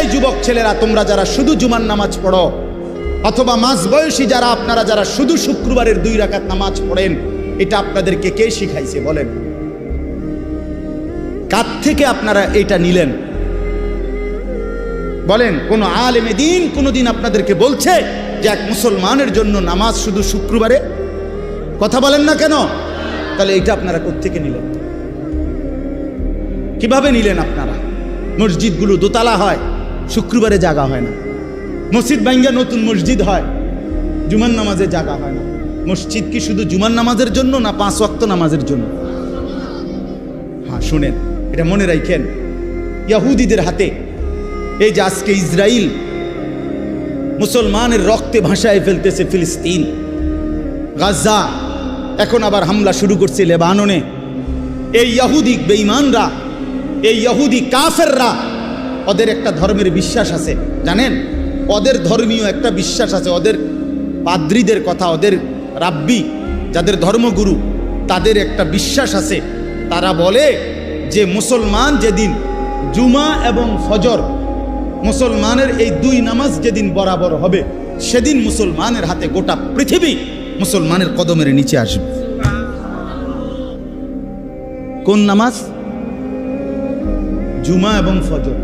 এই যুবক ছেলেরা, তোমরা যারা শুধু জুমার নামাজ পড়ো, অথবা মাঝবয়সী যারা, আপনারা যারা শুধু শুক্রবারের 2 রাকাত নামাজ পড়েন, এটা আপনাদেরকে কে শিখাইছে বলেন? কার থেকে আপনারা এটা নিলেন বলেন? কোন আলেমে দিন কোনদিন আপনাদেরকে বলছে যে এক মুসলমানের জন্য নামাজ শুধু শুক্রবারে? কথা বলেন না কেন? তাহলে এটা আপনারা কোত্থেকে নিলেন? কিভাবে নিলেন আপনারা? মসজিদগুলো দোতলা হয়, শুক্রবারে জাগা হয় না। মসজিদ ভাঙ্গা নতুন মসজিদ হয়, জুমার নামাজে জাগা হয় না। মসজিদ কি শুধু জুমার নামাজের জন্য না 5 ওয়াক্ত নামাজের জন্য? হ্যাঁ, শুনেন, এটা মনে রাখেন। ইহুদিদের হাতে এই যে আজকে ইসরায়েল মুসলমানের রক্তে ভাসায় ফেলতেছে ফিলিস্তিন, গাজা, এখন আবার হামলা শুরু করছে লেবাননে। এই ইহুদি বেঈমানরা, এই ইহুদি কাফেররা, ওদের একটা ধর্মের বিশ্বাস আছে, জানেন? ওদের ধর্মীয় একটা বিশ্বাস আছে। ওদের পাদ্রীদের কথা, ওদের রাব্বি যাদের ধর্মগুরু, তাদের একটা বিশ্বাস আছে। তারা বলে যে মুসলমান যেদিন জুমা এবং ফজর, মুসলমানের এই 2 নামাজ যেদিন বরাবর হবে, সেদিন মুসলমানের হাতে গোটা পৃথিবী মুসলমানের কদমের নিচে আসবে। কোন নামাজ? জুমা এবং ফজর।